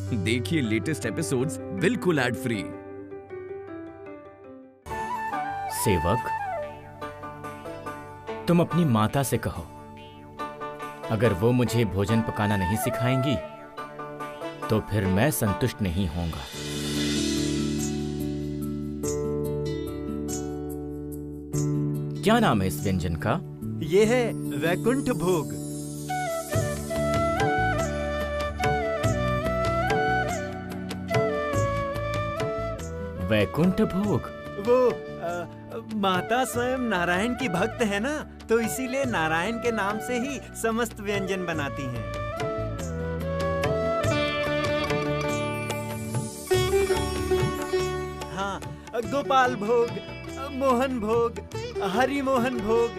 देखिए latest episodes बिल्कुल ad free. सेवक, तुम अपनी माता से कहो, अगर वो मुझे भोजन पकाना नहीं सिखाएंगी तो फिर मैं संतुष्ट नहीं होऊंगा। क्या नाम है इस व्यंजन का? ये है वैकुंठ भोग। वैकुंठ भोग? वो माता स्वयं नारायण की भक्त है ना, तो इसीलिए नारायण के नाम से ही समस्त व्यंजन बनाती हैं। हाँ, गोपाल भोग, मोहन भोग, हरि मोहन भोग,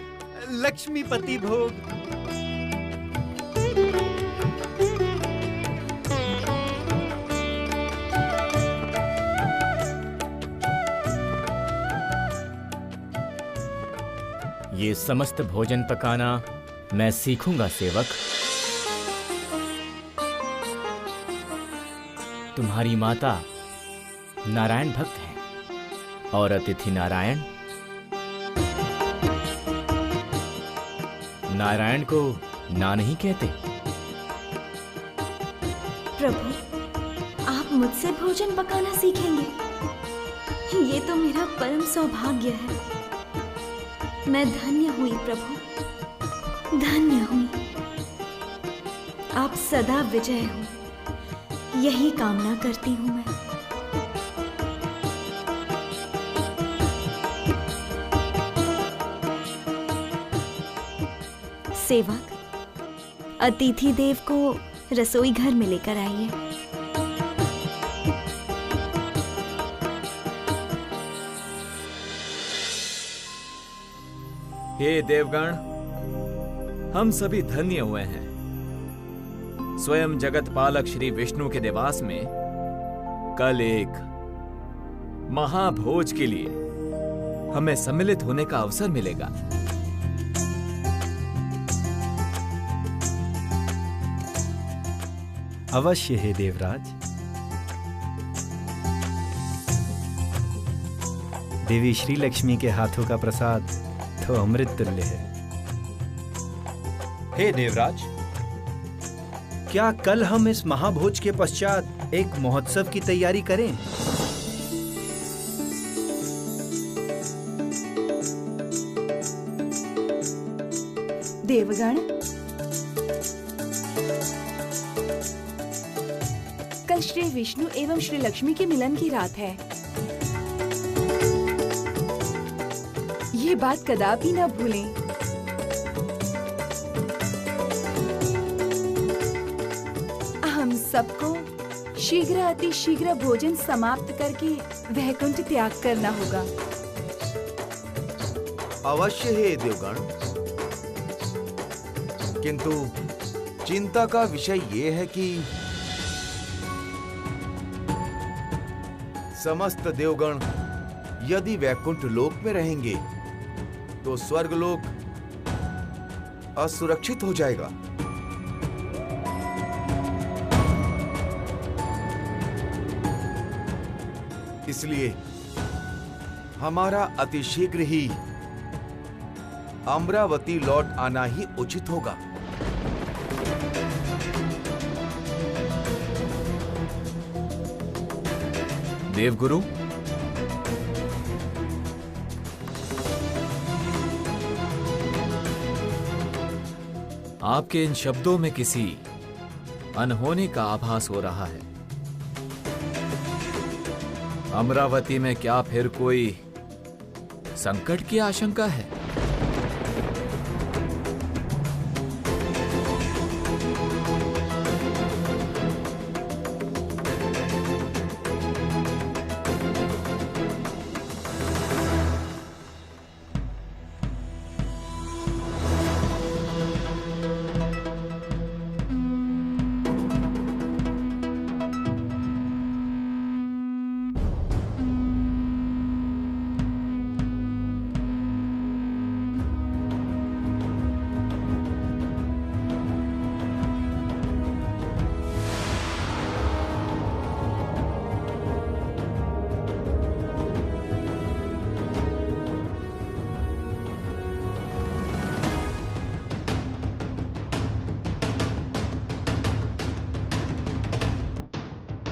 लक्ष्मीपति भोग। ये समस्त भोजन पकाना मैं सीखूंगा सेवक। तुम्हारी माता नारायण भक्त हैं और अतिथि नारायण। नारायण को ना नहीं कहते। प्रभु, आप मुझसे भोजन पकाना सीखेंगे? ये तो मेरा परम सौभाग्य है। मैं धन्य हुई प्रभु, धन्य हुई। आप सदा विजय हो, यही कामना करती हूँ मैं। सेवक, अतिथि देव को रसोई घर में लेकर आइए। हे देवगण, हम सभी धन्य हुए हैं। स्वयं जगत पालक श्री विष्णु के निवास में कल एक महाभोज के लिए हमें सम्मिलित होने का अवसर मिलेगा। अवश्य है देवराज। देवी श्री लक्ष्मी के हाथों का प्रसाद तो अमृत तुल्य है। हे देवराज, क्या कल हम इस महाभोज के पश्चात एक महोत्सव की तैयारी करें? देवगण, कल श्री विष्णु एवं श्री लक्ष्मी के मिलन की रात है। ये बात कदापि न भूलें। हम सबको शीघ्र अति शीघ्र भोजन समाप्त करके वैकुंठ त्याग करना होगा। अवश्य है देवगण, किंतु चिंता का विषय ये है कि समस्त देवगण यदि वैकुंठ लोक में रहेंगे तो स्वर्ग लोक असुरक्षित हो जाएगा। इसलिए हमारा अतिशीघ्र ही अमरावती लौट आना ही उचित होगा। देवगुरु, आपके इन शब्दों में किसी अनहोनी का आभास हो रहा है। अमरावती में क्या फिर कोई संकट की आशंका है?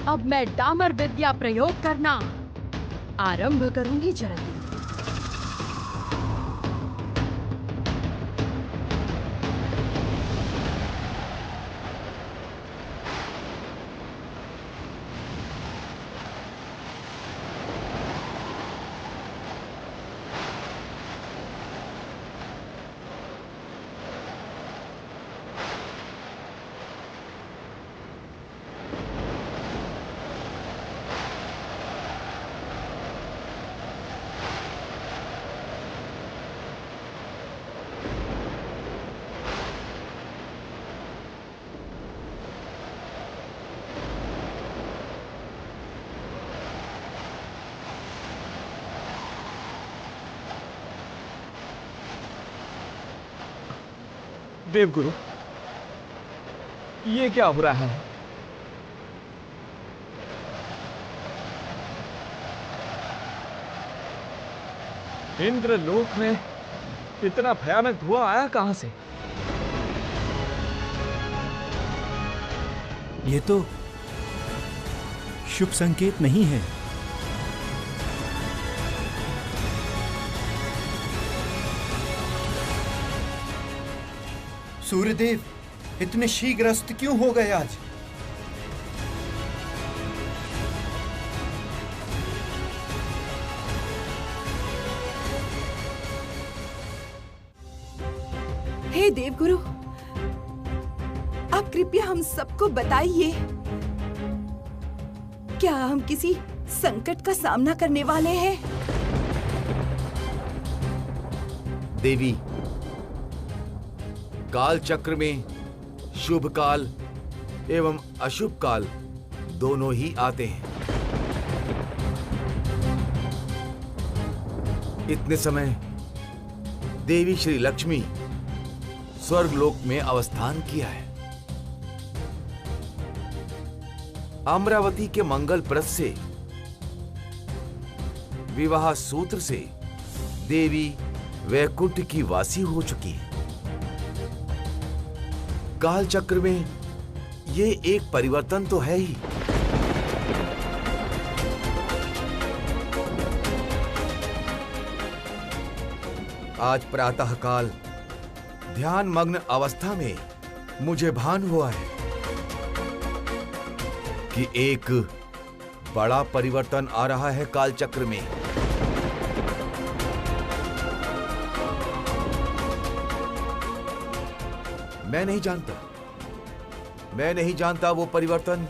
अब मैं डामर विद्या प्रयोग करना आरंभ करूंगी जल्दी। देवगुरु, ये क्या हो रहा है? इंद्रलोक में इतना भयानक धुआं आया कहां से? ये तो शुभ संकेत नहीं है। सूर्यदेव इतने शीघ्र अस्त क्यों हो गए आज? हे देवगुरु, आप कृपया हम सबको बताइए, क्या हम किसी संकट का सामना करने वाले हैं? देवी, काल चक्र में शुभ काल एवं अशुभ काल दोनों ही आते हैं। इतने समय देवी श्री लक्ष्मी स्वर्गलोक में अवस्थान किया है। अमरावती के मंगलप्रद से विवाह सूत्र से देवी वैकुंठ की वासी हो चुकी है। काल चक्र में ये एक परिवर्तन तो है ही, आज प्रातःकाल ध्यान मग्न अवस्था में मुझे भान हुआ है कि एक बड़ा परिवर्तन आ रहा है काल चक्र में। मैं नहीं जानता वो परिवर्तन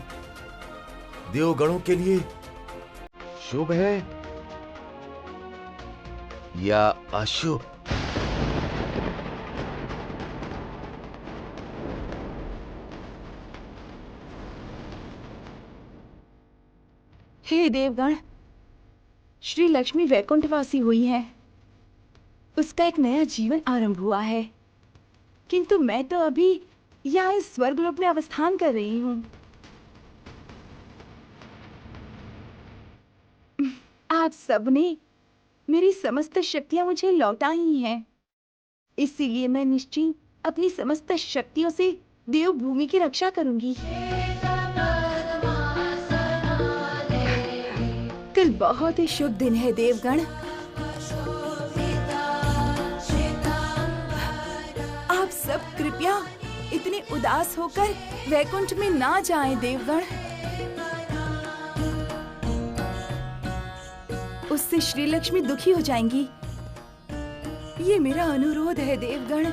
देवगणों के लिए शुभ है या अशुभ। हे देवगण, श्री लक्ष्मी वैकुंठवासी हुई हैं। उसका एक नया जीवन आरंभ हुआ है, किंतु मैं तो अभी यहाँ इस स्वर्गलोक में अवस्थान कर रही हूँ। आप सबने मेरी समस्त शक्तियां मुझे लौटाई हैं, इसीलिए मैं निश्चय अपनी समस्त शक्तियों से देवभूमि की रक्षा करूंगी। कल बहुत ही शुभ दिन है देवगण। आप सब कृपया इतने उदास होकर वैकुंठ में ना जाएं देवगण। उससे श्री लक्ष्मी दुखी हो जाएंगी। ये मेरा अनुरोध है देवगण।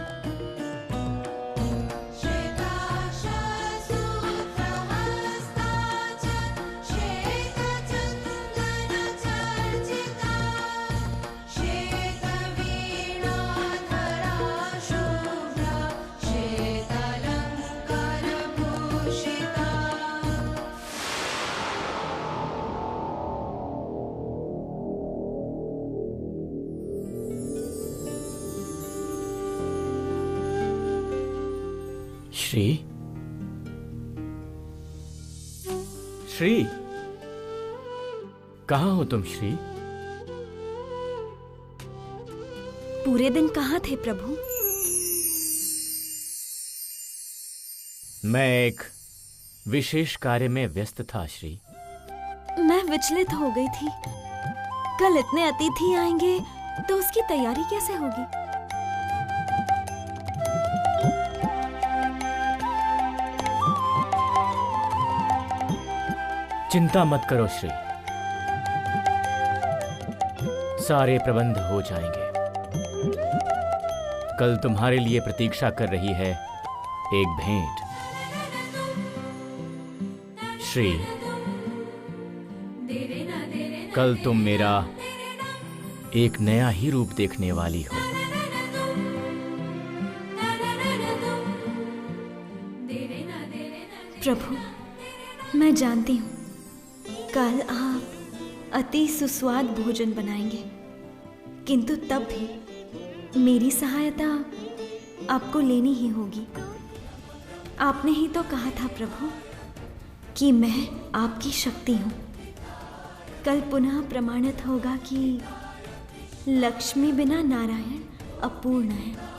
श्री, कहाँ हो तुम श्री? पूरे दिन कहाँ थे प्रभु? मैं एक विशेष कार्य में व्यस्त था श्री। विचलित हो गई थी। कल इतने अतिथि आएंगे तो उसकी तैयारी कैसे होगी? चिंता मत करो श्री, सारे प्रबंध हो जाएंगे। कल तुम्हारे लिए प्रतीक्षा कर रही है एक भेंट। श्री, कल तुम मेरा एक नया ही रूप देखने वाली हो। प्रभु, मैं जानती हूँ कल आप अति सुस्वाद भोजन बनाएंगे, किंतु तब भी मेरी सहायता आपको लेनी ही होगी। आपने ही तो कहा था प्रभु कि मैं आपकी शक्ति हूँ। कल पुनः प्रमाणित होगा कि लक्ष्मी बिना नारायण अपूर्ण है।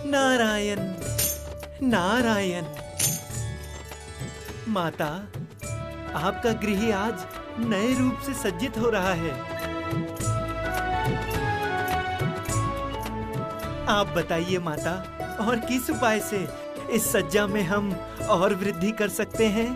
नारायण नारायण। माता, आपका गृह आज नए रूप से सज्जित हो रहा है। आप बताइए माता, और किस उपाय से इस सज्जा में हम और वृद्धि कर सकते हैं?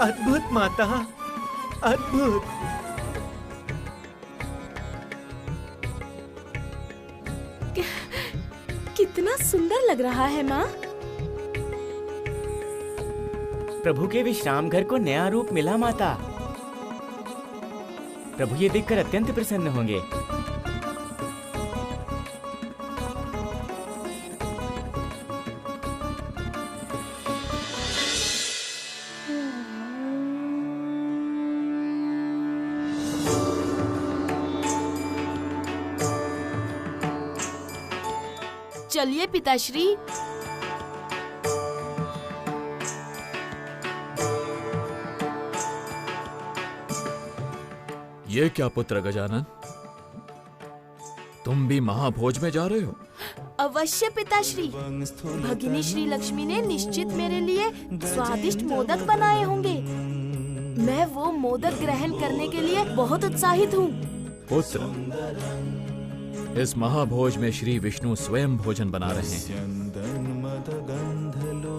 अद्भुत माता, अद्भुत। कितना सुंदर लग रहा है माँ। प्रभु के विश्राम घर को नया रूप मिला माता। प्रभु ये देखकर अत्यंत प्रसन्न होंगे। चलिए पिताश्री। ये क्या पुत्र गजानन, तुम भी महाभोज में जा रहे हो? अवश्य पिताश्री। भगिनी श्री लक्ष्मी ने निश्चित मेरे लिए स्वादिष्ट मोदक बनाए होंगे। मैं वो मोदक ग्रहण करने के लिए बहुत उत्साहित हूँ। पुत्र, इस महाभोज में श्री विष्णु स्वयं भोजन बना रहे हैं।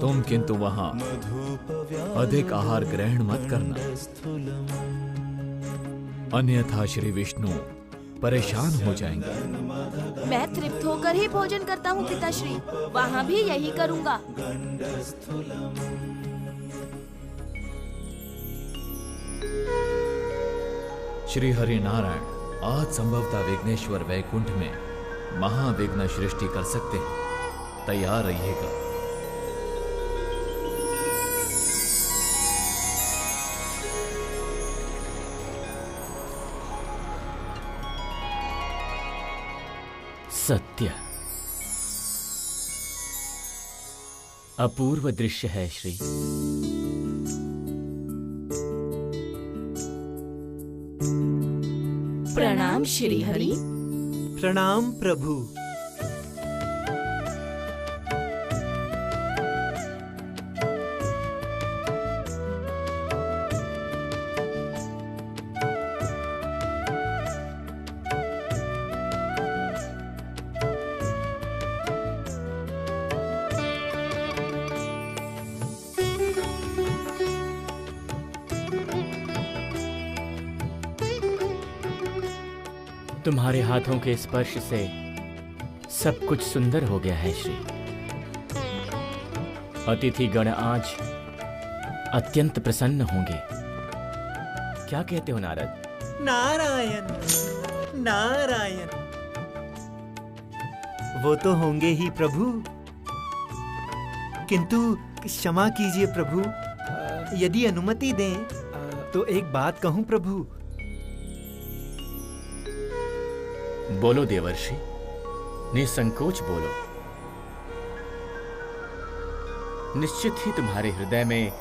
तुम किंतु वहां अधिक आहार ग्रहण मत करना, अन्यथा श्री विष्णु परेशान हो जाएंगे। मैं तृप्त होकर ही भोजन करता हूँ पिताश्री, वहाँ भी यही करूँगा। श्री हरि नारायण, आज संभवतः विघ्नेश्वर वैकुंठ में महाविघ्न सृष्टि कर सकते हैं। तैयार रहिएगा। सत्य अपूर्व दृश्य है श्री। प्रणाम श्री हरि। प्रणाम प्रभु। तुम्हारे हाथों के स्पर्श से सब कुछ सुंदर हो गया है श्री। अतिथिगण आज अत्यंत प्रसन्न होंगे। क्या कहते हो नारद? नारायण नारायण। वो तो होंगे ही प्रभु, किंतु क्षमा कीजिए प्रभु, यदि अनुमति दें तो एक बात कहूं प्रभु। बोलो देवर्षि, निसंकोच बोलो। निश्चित ही तुम्हारे हृदय में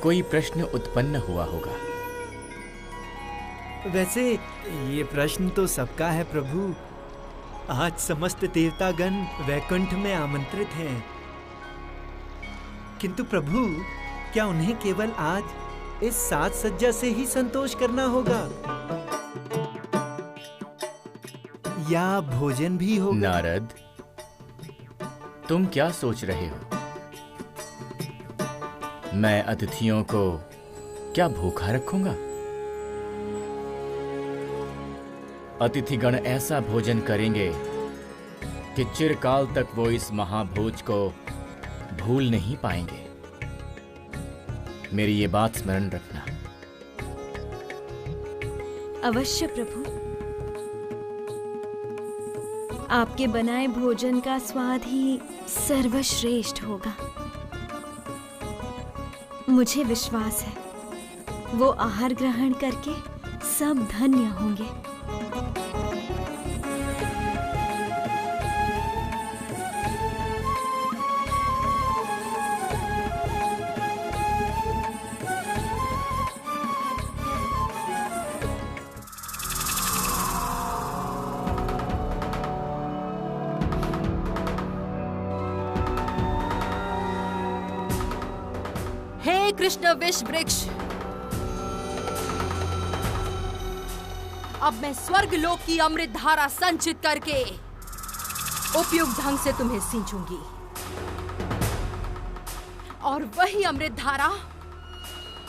कोई प्रश्न उत्पन्न हुआ होगा। वैसे ये प्रश्न तो सबका है प्रभु। आज समस्त देवतागण वैकुंठ में आमंत्रित हैं, किंतु प्रभु क्या उन्हें केवल आज इस साज सज्जा से ही संतोष करना होगा या भोजन भी होगा? नारद, तुम क्या सोच रहे हो? मैं अतिथियों को क्या भूखा रखूंगा? अतिथिगण ऐसा भोजन करेंगे कि चिरकाल तक वो इस महाभोज को भूल नहीं पाएंगे। मेरी ये बात स्मरण रखना। अवश्य प्रभु। आपके बनाए भोजन का स्वाद ही सर्वश्रेष्ठ होगा। मुझे विश्वास है वो आहार ग्रहण करके सब धन्य होंगे। कृष्ण विष वृक्ष, अब मैं स्वर्ग लोक की अमृत धारा संचित करके उपयुक्त ढंग से तुम्हें सींचूंगी और वही अमृत धारा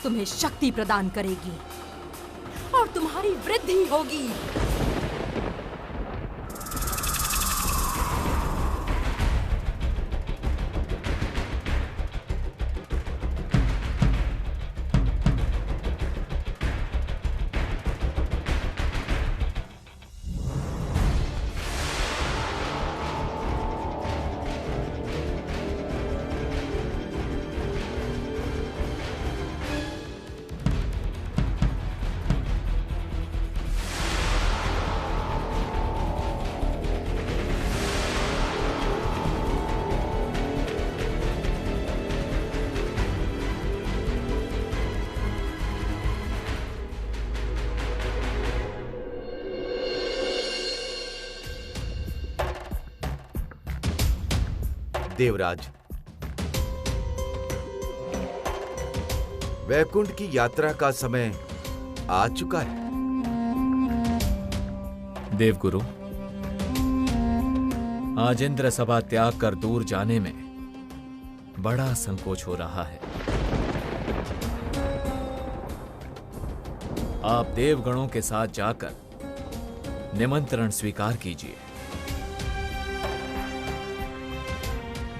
तुम्हें शक्ति प्रदान करेगी और तुम्हारी वृद्धि होगी। देवराज, वैकुंठ की यात्रा का समय आ चुका है। देवगुरु, आज इंद्र सभा त्याग कर दूर जाने में बड़ा संकोच हो रहा है। आप देवगणों के साथ जाकर निमंत्रण स्वीकार कीजिए।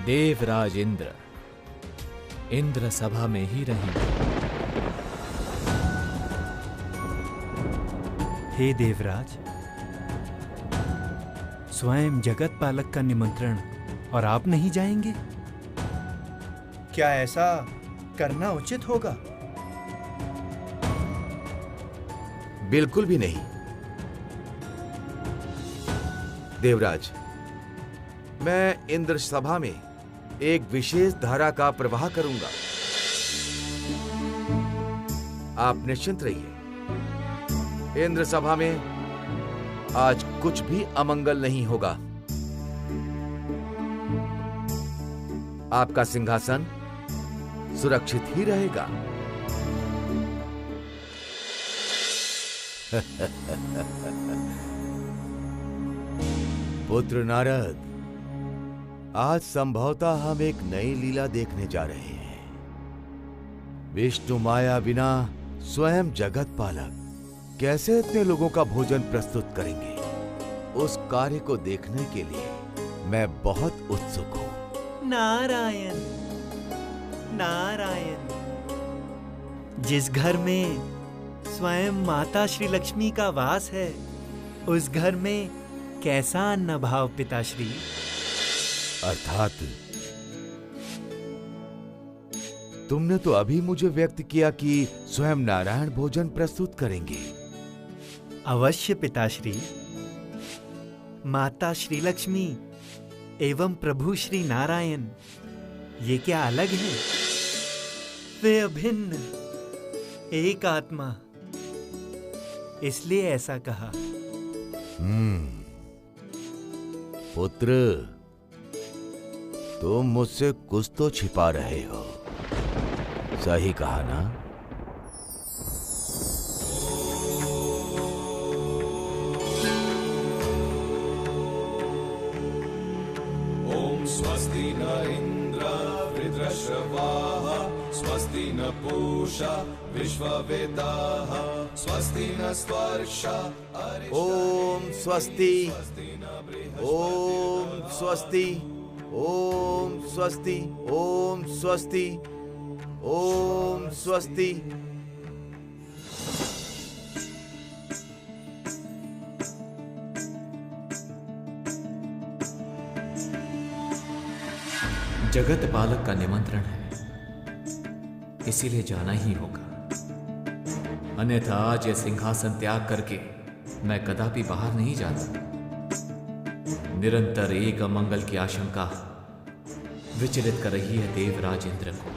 देवराज इंद्र इंद्र सभा में ही रहेंगे। हे देवराज, स्वयं जगत पालक का निमंत्रण और आप नहीं जाएंगे? क्या ऐसा करना उचित होगा? बिल्कुल भी नहीं। देवराज, मैं इंद्र सभा में एक विशेष धारा का प्रवाह करूंगा। आप निश्चिंत रहिए। इंद्र सभा में आज कुछ भी अमंगल नहीं होगा। आपका सिंहासन सुरक्षित ही रहेगा। पुत्र नारद, आज संभवतः हम एक नई लीला देखने जा रहे हैं। विष्णु माया बिना स्वयं जगत पालक कैसे इतने लोगों का भोजन प्रस्तुत करेंगे? उस कार्य को देखने के लिए मैं बहुत उत्सुक हूं। नारायण नारायण, जिस घर में स्वयं माता श्री लक्ष्मी का वास है, उस घर में कैसा अन्न भाव पिताश्री? अर्थात तुमने तो अभी मुझे व्यक्त किया कि स्वयं नारायण भोजन प्रस्तुत करेंगे। अवश्य पिताश्री। माता श्री लक्ष्मी एवं प्रभु श्री नारायण, ये क्या अलग है? वे अभिन्न, एक आत्मा, इसलिए ऐसा कहा। पुत्र, तुम मुझसे कुछ तो छिपा रहे हो, सही कहा ना? ओम स्वस्ति न इंद्र वृत्रश्रवाः, स्वस्ति न पूषा विश्ववेदाः, स्वस्ति न स्पर्शा ओम स्वस्ति, ओम स्वस्ति, ओम स्वस्ति, ओम स्वस्ति, ओम स्वस्ति। जगत पालक का निमंत्रण है, इसीलिए जाना ही होगा। अन्यथा आज यह सिंहासन त्याग करके मैं कदापि बाहर नहीं जाता। निरंतर एक अमंगल की आशंका विचलित कर रही है देवराज इंद्र को।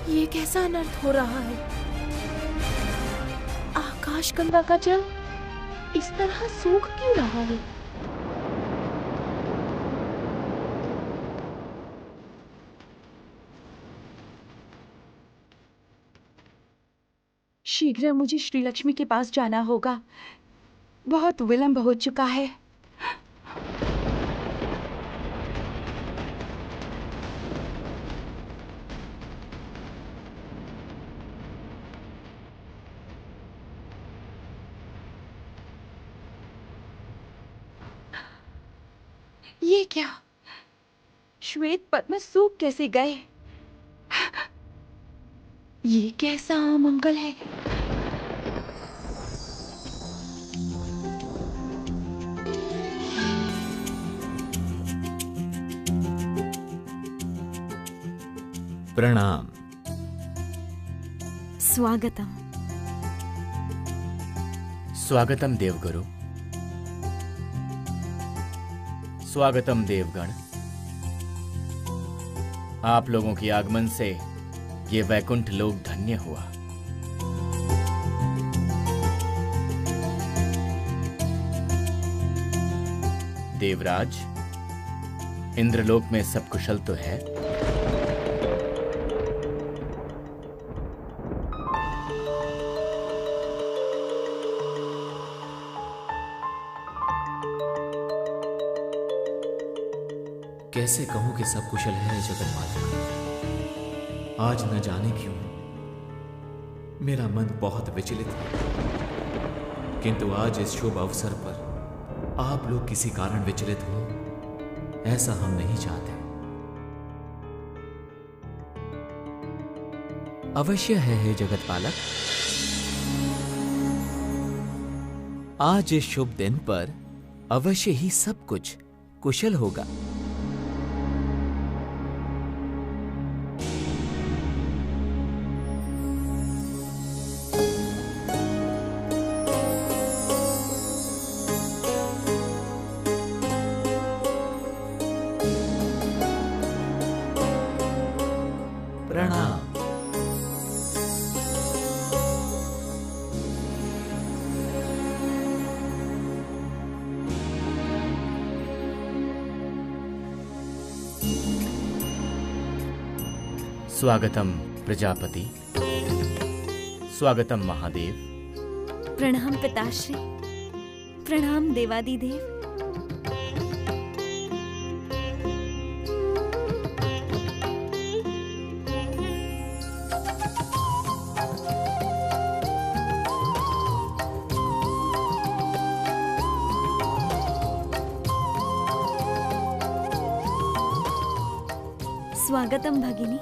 ये कैसा अनर्थ हो रहा है? आकाश गंगा का जल इस तरह सूख क्यों रहा है? शीघ्र मुझे श्री लक्ष्मी के पास जाना होगा। बहुत विलंब हो चुका है। ये क्या? श्वेत पद्म सूख कैसे गए? ये कैसा अमंगल है? प्रणाम। स्वागतम। स्वागतम देवगुरु। स्वागतम देवगण। आप लोगों के आगमन से ये वैकुंठ लोक धन्य हुआ। देवराज, इंद्रलोक में सब कुशल तो है? कैसे कहूं कि सब कुशल है जगत मालिक। आज न जाने क्यों मेरा मन बहुत विचलित है, किंतु आज इस शुभ अवसर पर आप लोग किसी कारण विचलित हो, ऐसा हम नहीं चाहते। अवश्य है हे जगत पालक। आज इस शुभ दिन पर अवश्य ही सब कुछ कुशल होगा। प्रणाम। स्वागतम प्रजापति, स्वागतम महादेव। प्रणाम पिताश्री, प्रणाम देवादिदेव। स्वागतम भगिनी।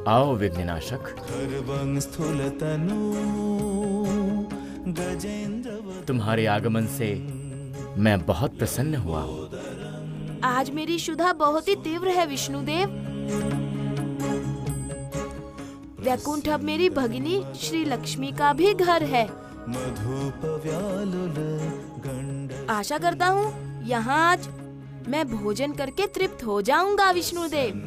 आओ विघ्ननाशक। तुम्हारे आगमन से मैं बहुत प्रसन्न हुआ हूँ। आज मेरी शुद्धा बहुत ही तीव्र है विष्णुदेव। वैकुंठ अब मेरी भगिनी श्री लक्ष्मी का भी घर है। आशा करता हूँ यहाँ आज मैं भोजन करके तृप्त हो जाऊंगा विष्णुदेव।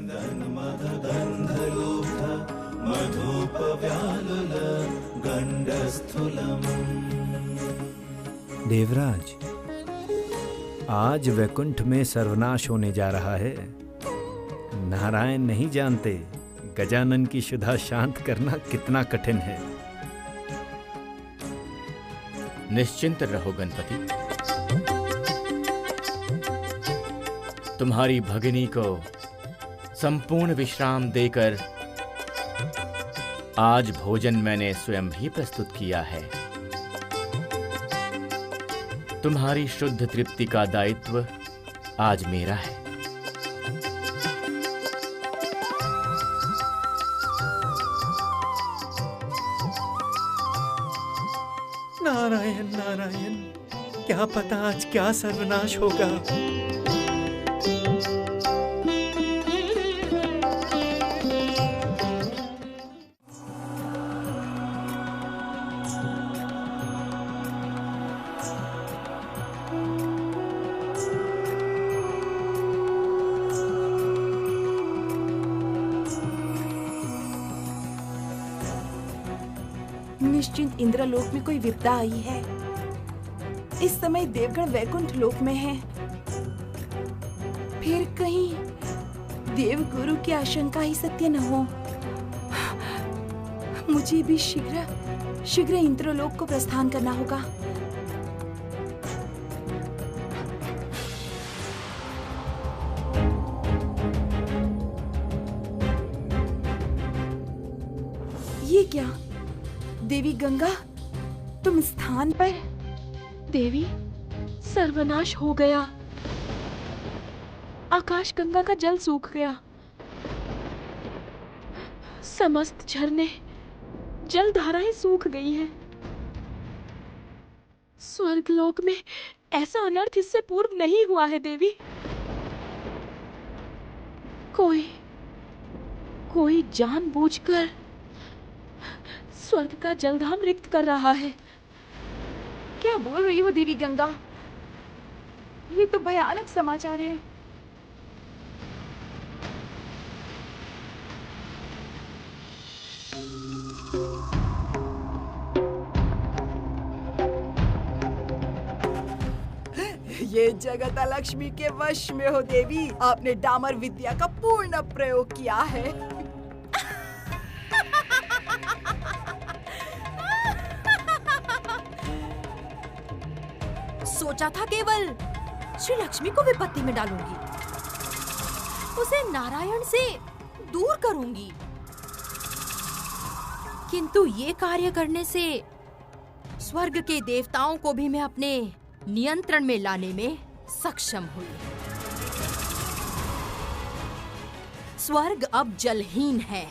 देवराज, आज वैकुंठ में सर्वनाश होने जा रहा है। नारायण नहीं जानते गजानन की शुद्धा शांत करना कितना कठिन है। निश्चिंत रहो गणपति। तुम्हारी भगिनी को संपूर्ण विश्राम देकर आज भोजन मैंने स्वयं ही प्रस्तुत किया है। तुम्हारी शुद्ध तृप्ति का दायित्व आज मेरा है। नारायण नारायण, क्या पता आज क्या सर्वनाश होगा। निश्चिंत इंद्रलोक में कोई विपदा आई है। इस समय देवगण वैकुंठ लोक में है। फिर कहीं देवगुरु की आशंका ही सत्य न हो। मुझे भी शीघ्र इंद्रलोक को प्रस्थान करना होगा। ये क्या देवी गंगा, तुम स्थान पर? देवी, सर्वनाश हो गया। आकाश गंगा का जल सूख गया। समस्त झरने जल धाराएं सूख गई हैं। स्वर्गलोक में ऐसा अनर्थ इससे पूर्व नहीं हुआ है देवी। कोई जानबूझकर स्वर्ग का जलधाम रिक्त कर रहा है। क्या बोल रही हो देवी गंगा? ये तो भयानक समाचार है। ये जगत लक्ष्मी के वश में हो देवी। आपने डामर विद्या का पूर्ण प्रयोग किया है। सोचा था केवल श्री लक्ष्मी को विपत्ति में डालूंगी, उसे नारायण से दूर करूंगी, किंतु ये कार्य करने से स्वर्ग के देवताओं को भी मैं अपने नियंत्रण में लाने में सक्षम हुई। स्वर्ग अब जलहीन है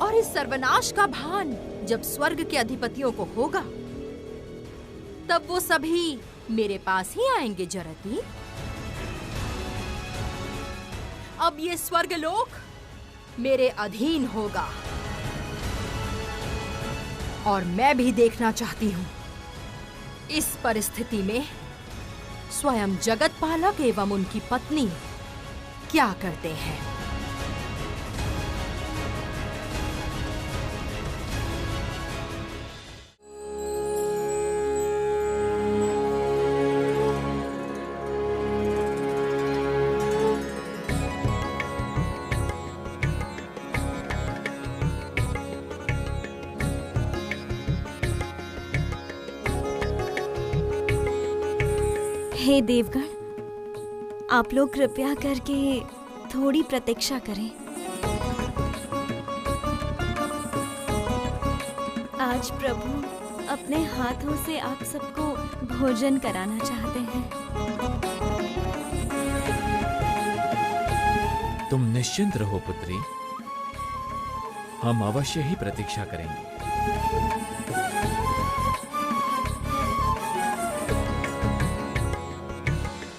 और इस सर्वनाश का भान जब स्वर्ग के अधिपतियों को होगा तब वो सभी मेरे पास ही आएंगे जरती। अब ये स्वर्गलोक मेरे अधीन होगा और मैं भी देखना चाहती हूँ इस परिस्थिति में स्वयं जगतपालक एवं उनकी पत्नी क्या करते हैं। हे देवगण, आप लोग कृपया करके थोड़ी प्रतीक्षा करें। आज प्रभु अपने हाथों से आप सबको भोजन कराना चाहते हैं। तुम निश्चिंत रहो पुत्री, हम अवश्य ही प्रतीक्षा करेंगे।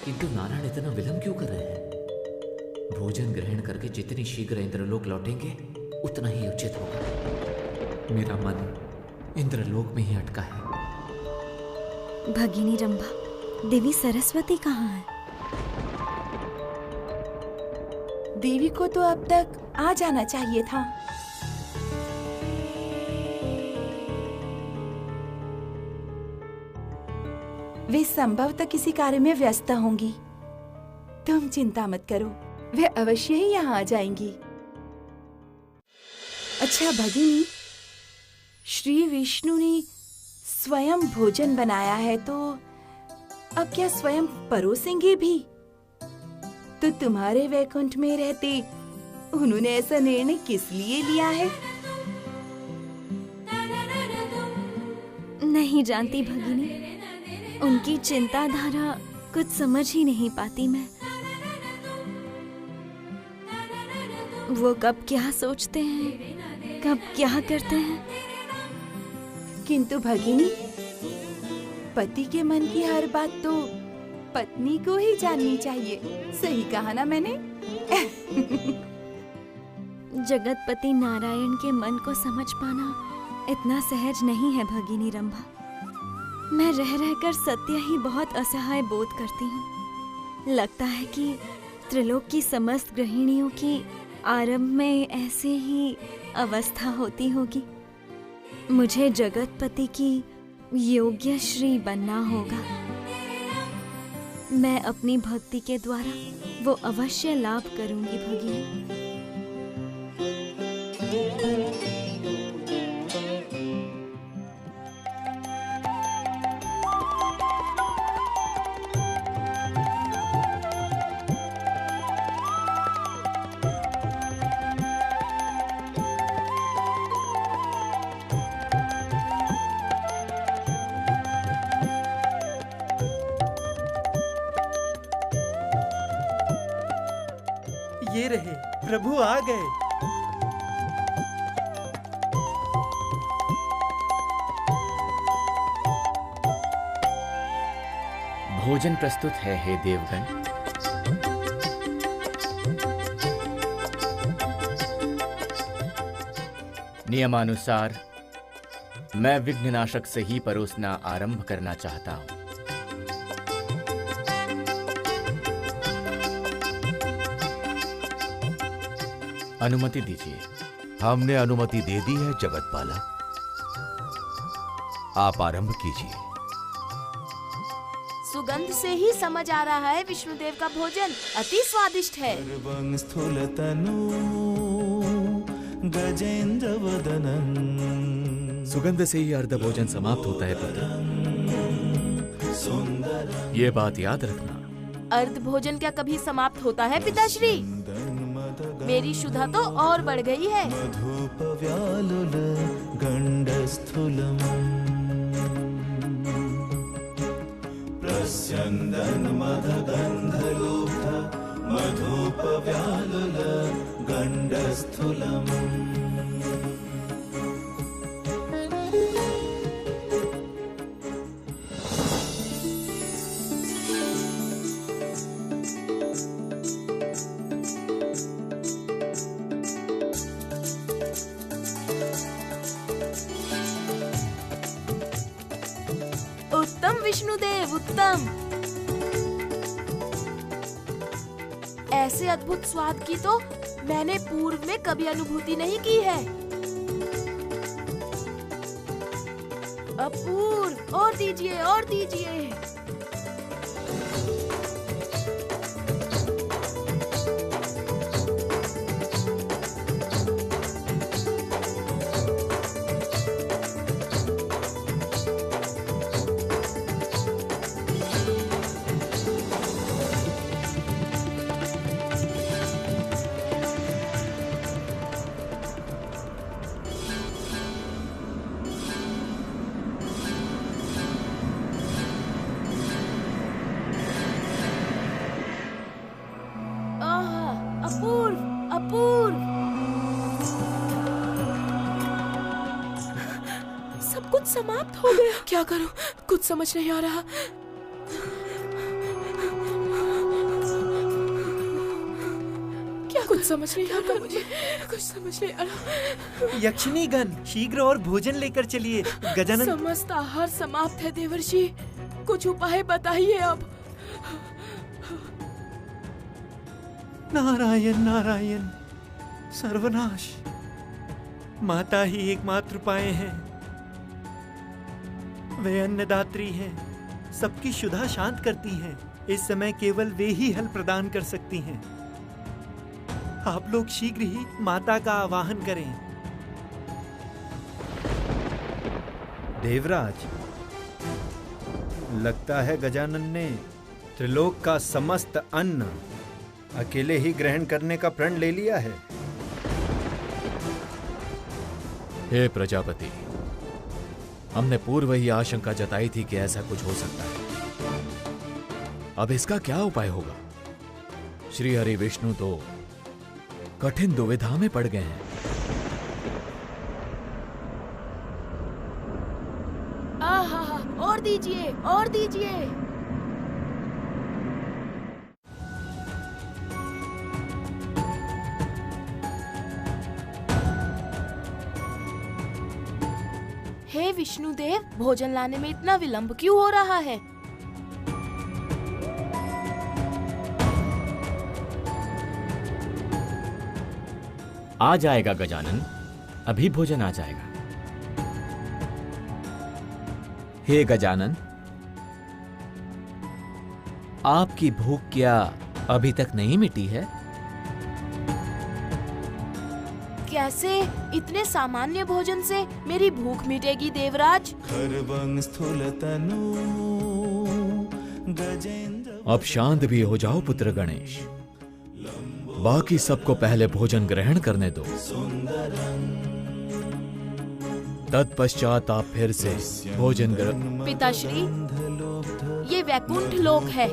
किंतु नारायण इतना विलंब क्यों कर रहे हैं? भोजन ग्रहण करके जितनी शीघ्र इंद्रलोक लौटेंगे उतना ही उचित होगा। मेरा मन इंद्रलोक में ही अटका है। भगिनी रंभा, देवी सरस्वती कहाँ है? देवी को तो अब तक आ जाना चाहिए था। वे संभवतः किसी कार्य में व्यस्त होंगी। तुम चिंता मत करो, वे अवश्य ही यहाँ आ जाएंगी। अच्छा भगिनी, श्री विष्णु ने स्वयं भोजन बनाया है तो अब क्या स्वयं परोसेंगे भी? तो तुम्हारे वैकुंठ में रहते उन्होंने ऐसा निर्णय किस लिए लिया है? नहीं जानती भगिनी, उनकी चिंताधारा कुछ समझ ही नहीं पाती मैं। वो कब क्या सोचते हैं, कब क्या करते हैं। किंतु भगिनी, पति के मन की हर बात तो पत्नी को ही जाननी चाहिए। सही कहा ना मैंने? जगतपति नारायण के मन को समझ पाना इतना सहज नहीं है भगिनी रंभा। मैं रह रहकर सत्य ही बहुत असहाय बोध करती हूँ। लगता है कि त्रिलोक की समस्त गृहिणियों की आरंभ में ऐसे ही अवस्था होती होगी। मुझे जगतपति की योग्य श्री बनना होगा। मैं अपनी भक्ति के द्वारा वो अवश्य लाभ करूंगी भगिनी। ये रहे, प्रभु आ गए। भोजन प्रस्तुत है हे देवगण। नियमानुसार मैं विघ्ननाशक से ही परोसना आरंभ करना चाहता हूं। अनुमति दीजिए। हमने अनुमति दे दी है जगतपालक, आप आरंभ कीजिए। सुगंध से ही समझ आ रहा है विष्णुदेव का भोजन अति स्वादिष्ट है। सुगंध से ही अर्ध भोजन समाप्त होता है पुत्र, ये बात याद रखना। अर्ध भोजन क्या कभी समाप्त होता है पिताश्री? मेरी शुद्धा तो और बढ़ गई है। उत्तम विष्णुदेव, उत्तम। ऐसे अद्भुत स्वाद की तो मैंने पूर्व में कभी अनुभूति नहीं की है। अपूर्व, और दीजिए और दीजिए। अपूर्व, अपूर्व। सब कुछ समाप्त हो गया। क्या करूं, कुछ समझ नहीं आ रहा। क्या कुछ समझ नहीं आ रहा मुझे, कुछ समझ नहीं आ रहा। यक्षिणीगण, शीघ्र और भोजन लेकर चलिए। गजानन, समस्त आहार समाप्त है देवर्षि, कुछ उपाय बताइए अब। नारायण नारायण, सर्वनाश। माता ही एकमात्र उपाय है। वे अन्नदात्री हैं, सबकी क्षुधा शांत करती हैं। इस समय केवल वे ही हल प्रदान कर सकती हैं। आप लोग शीघ्र ही माता का आवाहन करें। देवराज, लगता है गजानन ने त्रिलोक का समस्त अन्न अकेले ही ग्रहण करने का प्रण ले लिया है। हे प्रजापति, हमने पूर्व ही आशंका जताई थी कि ऐसा कुछ हो सकता है। अब इसका क्या उपाय होगा? श्री हरि विष्णु तो कठिन दुविधा में पड़ गए हैं। आहा, और दीजिए और दीजिए। हे विष्णुदेव, भोजन लाने में इतना विलंब क्यों हो रहा है? आ जाएगा गजानन, अभी भोजन आ जाएगा। हे गजानन, आपकी भूख क्या अभी तक नहीं मिटी है? कैसे इतने सामान्य भोजन से मेरी भूख मिटेगी देवराज? अब शांत भी हो जाओ पुत्र गणेश, बाकी सबको पहले भोजन ग्रहण करने दो। तत्पश्चात आप फिर से भोजन ग्रहण। पिताश्री, ये वैकुंठ लोक है,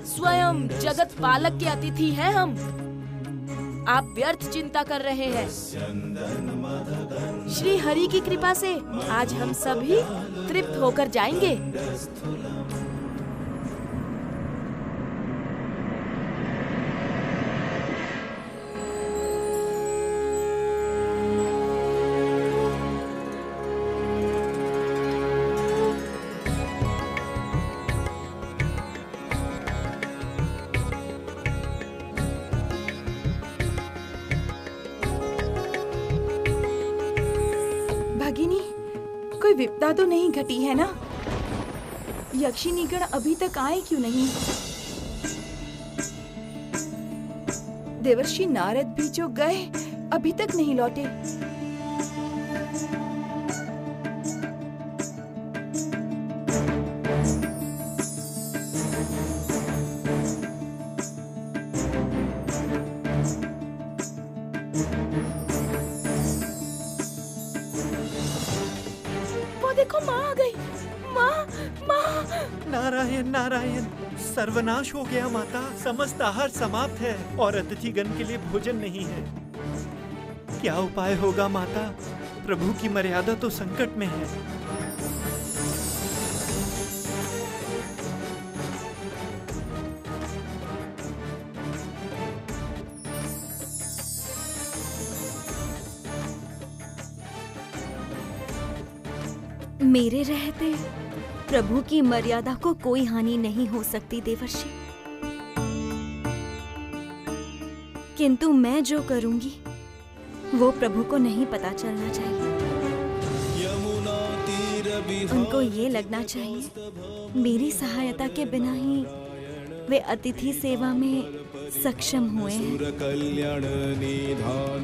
स्वयं जगत पालक के अतिथि हैं हम। आप व्यर्थ चिंता कर रहे हैं। श्री हरि की कृपा से आज हम सभी तृप्त होकर जाएंगे। कोई विपदा तो नहीं घटी है ना? यक्षिणीगण अभी तक आए क्यों नहीं? देवर्षि नारद भी जो गए अभी तक नहीं लौटे। वो देखो माँ आ गई। माँ, माँ। नारायण नारायण, सर्वनाश हो गया माता। समस्त आहार समाप्त है और अतिथिगण के लिए भोजन नहीं है। क्या उपाय होगा माता? प्रभु की मर्यादा तो संकट में है। मेरे रहते प्रभु की मर्यादा को कोई हानि नहीं हो सकती देवर्षि, किंतु मैं जो करूंगी वो प्रभु को नहीं पता चलना चाहिए। उनको ये लगना चाहिए मेरी सहायता के बिना ही वे अतिथि सेवा में सक्षम हुए हैं।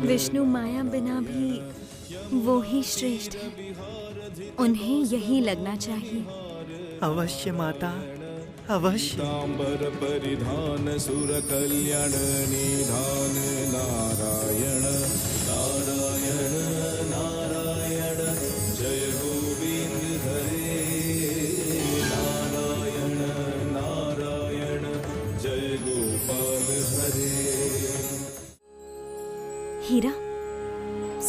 विष्णु माया बिना भी वो ही श्रेष्ठ है, उन्हें यही लगना चाहिए। अवश्य माता, अवश्य। तांबर परिधान सुर कल्याण निधान नारायण नारायण नारायण जय गोविंद हरे नारायण नारायण जय गोपाल हरे। हीरा,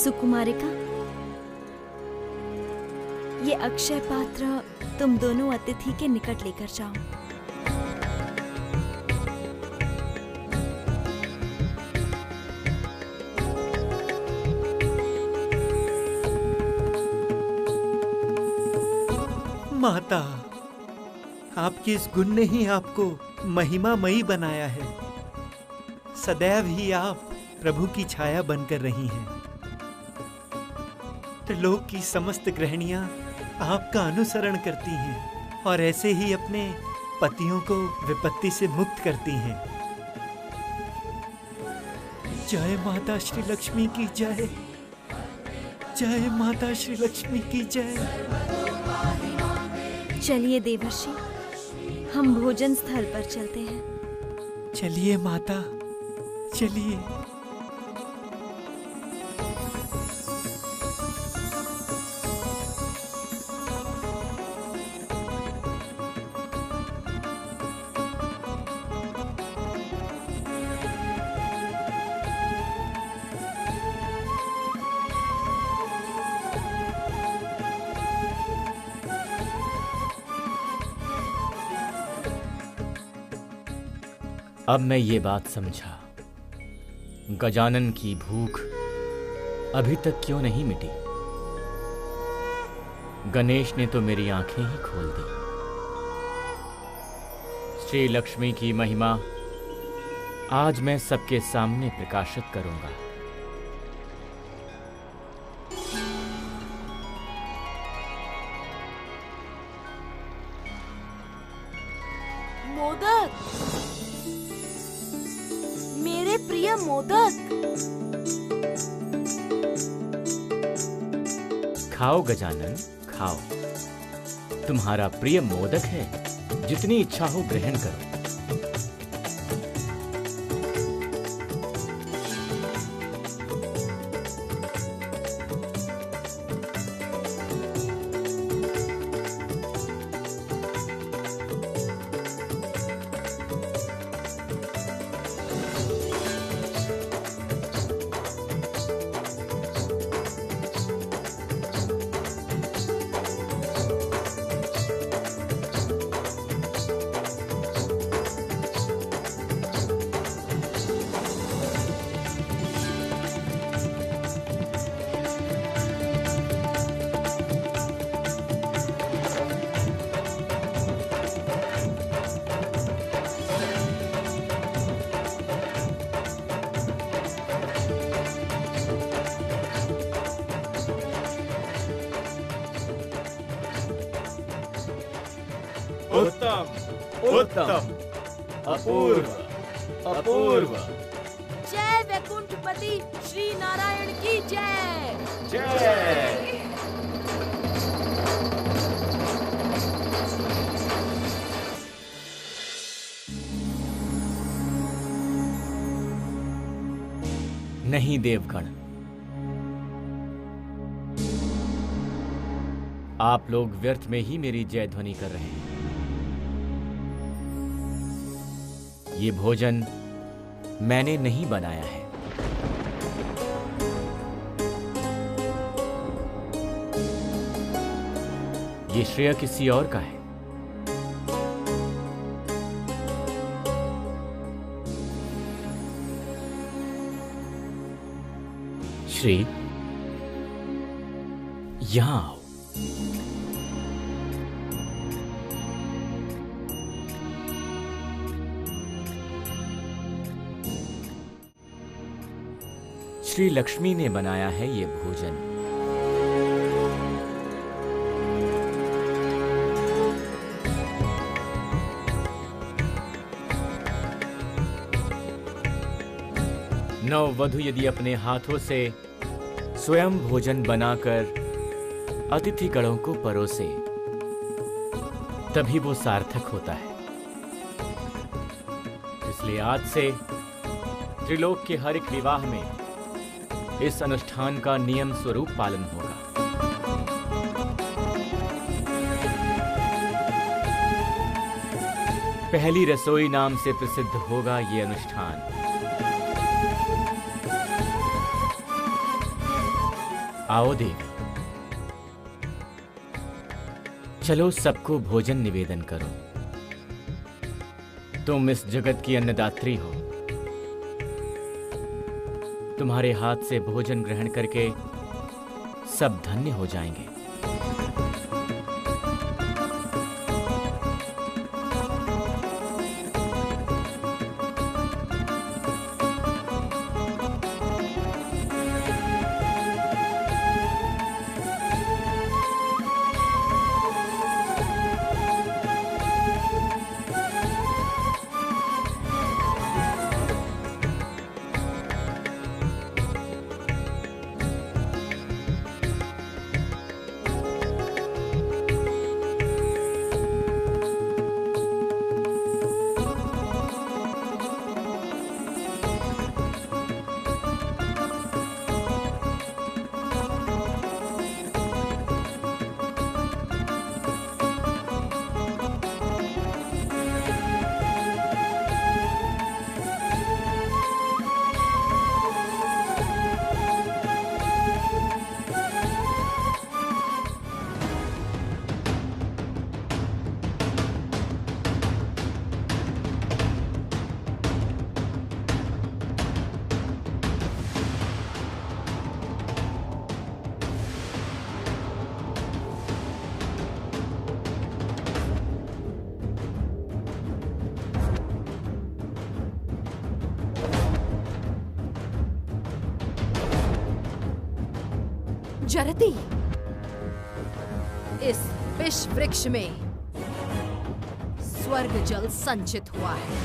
सुकुमारिका, ये अक्षय पात्र तुम दोनों अतिथि के निकट लेकर जाओ। माता, आपके इस गुण ने ही आपको महिमामयी बनाया है। सदैव ही आप प्रभु की छाया बनकर रही हैं। त्रिलोक की समस्त गृहिणियां आपका अनुसरण करती हैं और ऐसे ही अपने पतियों को विपत्ति से मुक्त करती हैं। जय माता श्री लक्ष्मी की जय, जय माता श्री लक्ष्मी की जय। चलिए देवर्षि, हम भोजन स्थल पर चलते हैं। चलिए माता, चलिए। अब मैं ये बात समझा, गजानन की भूख अभी तक क्यों नहीं मिटी। गणेश ने तो मेरी आंखें ही खोल दी। श्री लक्ष्मी की महिमा आज मैं सबके सामने प्रकाशित करूंगा। मोदक, मेरे प्रिय मोदक। खाओ गजानन, खाओ। तुम्हारा प्रिय मोदक है, जितनी इच्छा हो ग्रहण करो। उत्तम, अपूर्व, अपूर्व। जय वैकुंठपति श्री नारायण की जय। जय। नहीं देवगण, आप लोग व्यर्थ में ही मेरी जय ध्वनि कर रहे हैं। ये भोजन मैंने नहीं बनाया है। ये श्रेय किसी और का है। श्री, यहां आओ। श्री लक्ष्मी ने बनाया है ये भोजन। नववधु यदि अपने हाथों से स्वयं भोजन बनाकर अतिथिगणों को परोसे, तभी वो सार्थक होता है। इसलिए आज से त्रिलोक के हर एक विवाह में इस अनुष्ठान का नियम स्वरूप पालन होगा। पहली रसोई नाम से प्रसिद्ध होगा ये अनुष्ठान। आओ देवी, चलो सबको भोजन निवेदन करो। तुम इस जगत की अन्नदात्री हो। तुम्हारे हाथ से भोजन ग्रहण करके सब धन्य हो जाएंगे। जरती, इस विष वृक्ष में स्वर्ग जल संचित हुआ है।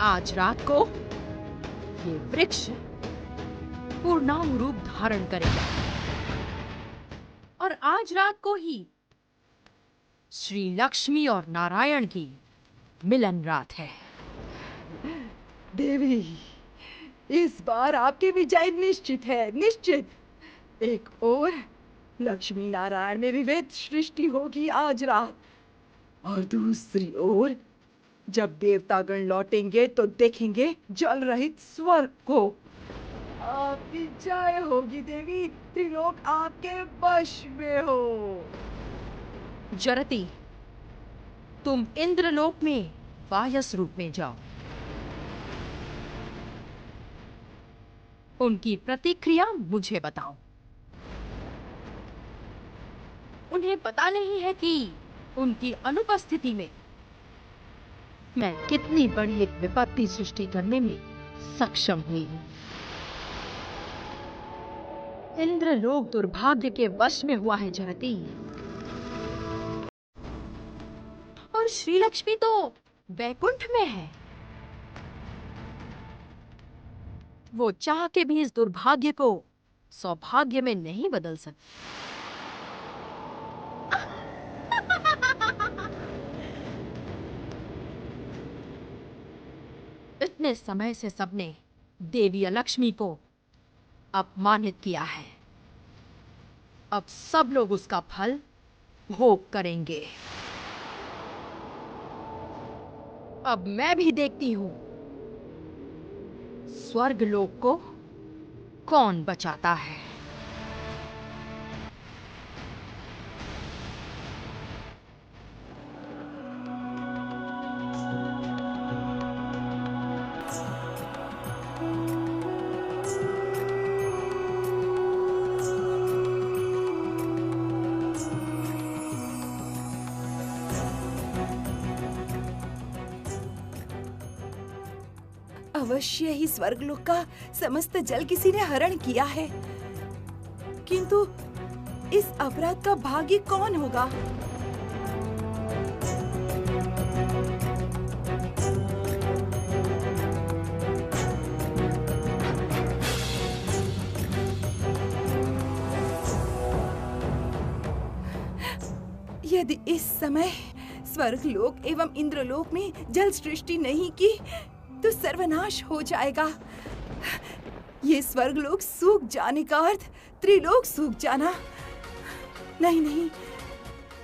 आज रात को ये वृक्ष पूर्णांग रूप धारण करेगा और आज रात को ही श्री लक्ष्मी और नारायण की मिलन रात है। देवी, इस बार आपकी विजय निश्चित है, निश्चित। एक और लक्ष्मी नारायण में विवेक सृष्टि होगी आज रात, और दूसरी ओर जब देवतागण लौटेंगे तो देखेंगे जल रहित स्वर्ग को। आपकी जय होगी देवी, त्रिलोक आपके वश में हो। जरती, तुम इंद्रलोक में वायस रूप में जाओ। उनकी प्रतिक्रिया मुझे बताओ। उन्हें पता नहीं है कि उनकी अनुपस्थिति में मैं कितनी बड़ी एक विपत्ति सृष्टि करने में सक्षम हुई हूं। इंद्रलोक दुर्भाग्य के वश में हुआ है जरती। और श्री लक्ष्मी तो वैकुंठ में है। वो चाह के भी इस दुर्भाग्य को सौभाग्य में नहीं बदल सकती। इतने समय से सबने देवी लक्ष्मी को अपमानित किया है, अब सब लोग उसका फल भोग करेंगे। अब मैं भी देखती हूं स्वर्गलोक को कौन बचाता है। अवश्य ही स्वर्गलोक का समस्त जल किसी ने हरण किया है, किंतु इस अपराध का भागी कौन होगा? यदि इस समय स्वर्गलोक एवं इंद्रलोक में जल सृष्टि नहीं की तो सर्वनाश हो जाएगा। ये स्वर्गलोक सूख जाने का अर्थ त्रिलोक सूख जाना। नहीं नहीं,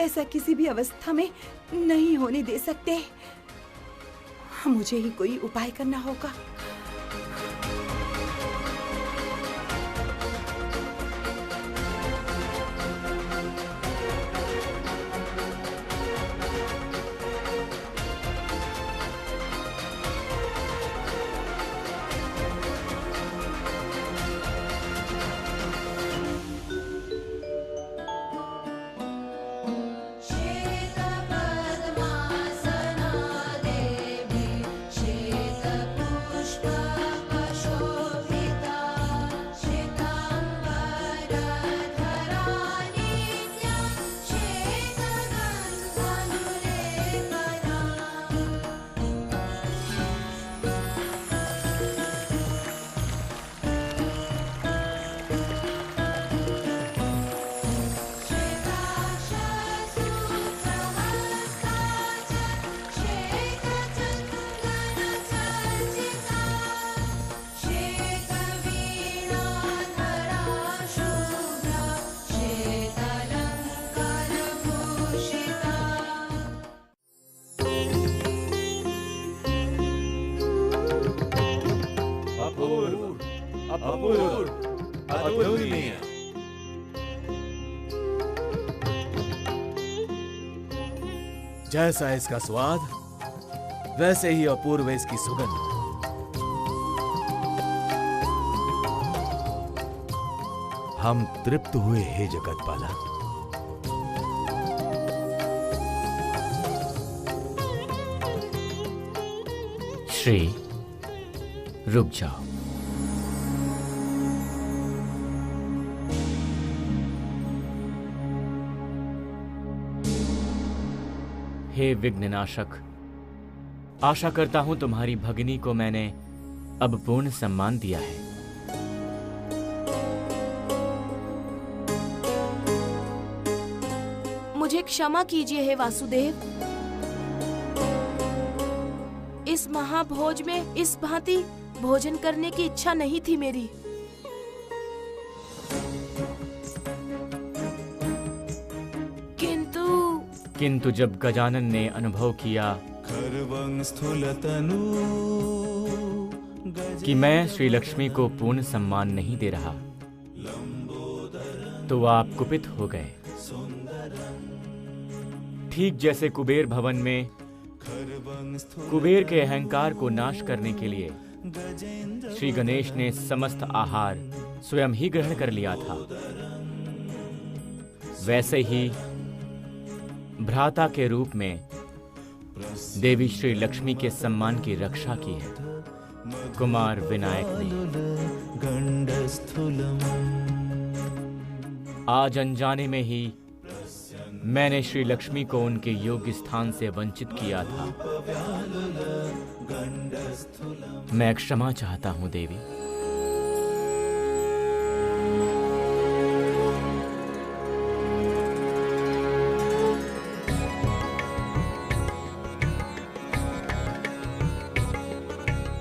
ऐसा किसी भी अवस्था में नहीं होने दे सकते। मुझे ही कोई उपाय करना होगा। जैसा इसका स्वाद, वैसे ही अपूर्व इसकी सुगंध। हम तृप्त हुए हे जगतपाला। श्री, रुक जाओ। हे विघ्ननाशक, आशा करता हूं तुम्हारी भगिनी को मैंने अब पूर्ण सम्मान दिया है। मुझे क्षमा कीजिए हे वासुदेव। इस महाभोज में इस भांति भोजन करने की इच्छा नहीं थी मेरी। किंतु जब गजानन ने अनुभव किया कि मैं श्री लक्ष्मी को पूर्ण सम्मान नहीं दे रहा, तो आप कुपित हो गए। ठीक जैसे कुबेर भवन में कुबेर के अहंकार को नाश करने के लिए श्री गणेश ने समस्त आहार स्वयं ही ग्रहण कर लिया था, वैसे ही भ्राता के रूप में देवी श्री लक्ष्मी के सम्मान की रक्षा की है कुमार विनायक ने। आज अनजाने में ही मैंने श्री लक्ष्मी को उनके योग्य स्थान से वंचित किया था। मैं क्षमा चाहता हूं देवी।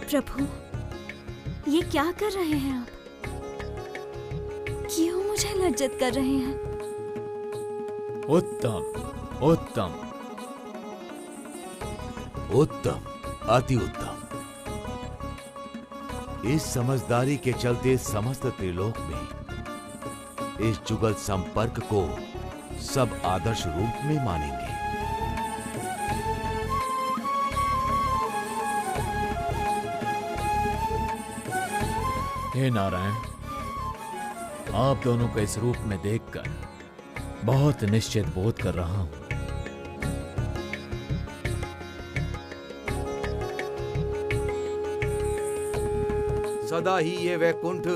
प्रभु, ये क्या कर रहे हैं आप? क्यों मुझे लज्जित कर रहे हैं? उत्तम, उत्तम, उत्तम, अति उत्तम। इस समझदारी के चलते समस्त त्रिलोक में इस जुगल संपर्क को सब आदर्श रूप में मानेंगे। हे नारायण, आप दोनों को इस रूप में देखकर बहुत निश्चित बोध कर रहा हूं। सदा ही ये वैकुंठ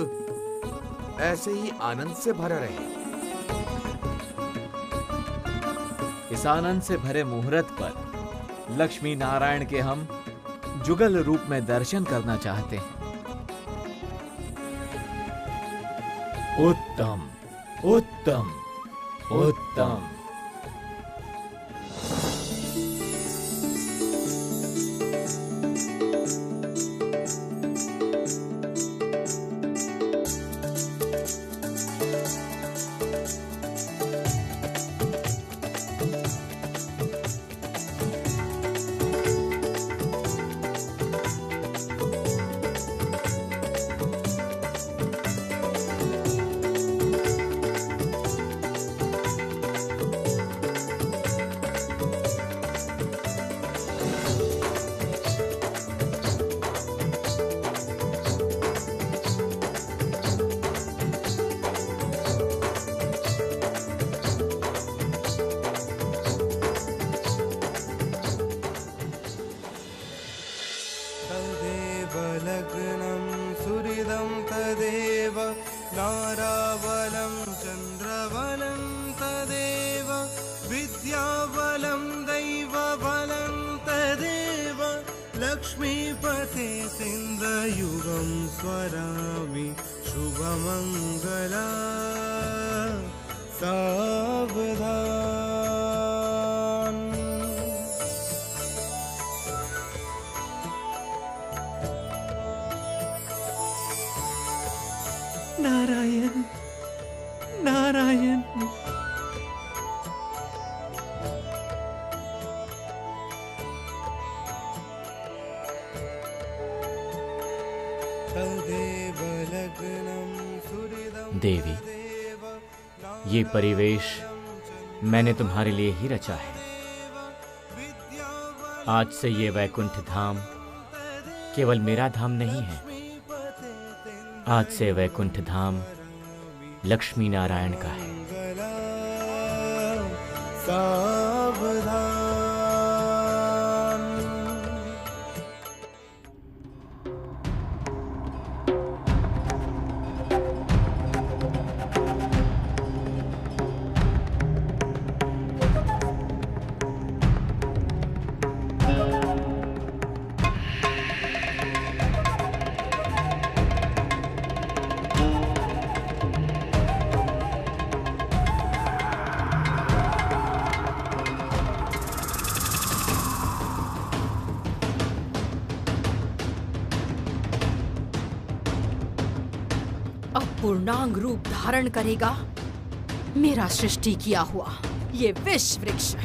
ऐसे ही आनंद से भरा रहे। इस आनंद से भरे मुहूर्त पर लक्ष्मी नारायण के हम जुगल रूप में दर्शन करना चाहते हैं। उत्तम, उत्तम, उत्तम। नारावलं चन्द्रवनं तदेव विद्यावलं दैवबलं तदेव लक्ष्मीपते सिन्धयुगं स्वरामि शुभमङ्गला सावधान। नारायण, नारायण। देवी, ये परिवेश मैंने तुम्हारे लिए ही रचा है। आज से ये वैकुंठ धाम केवल मेरा धाम नहीं है। आज से वैकुंठ धाम लक्ष्मी नारायण का है। सावधान। अब पूर्णांग रूप धारण करेगा मेरा सृष्टि किया हुआ ये विष वृक्ष।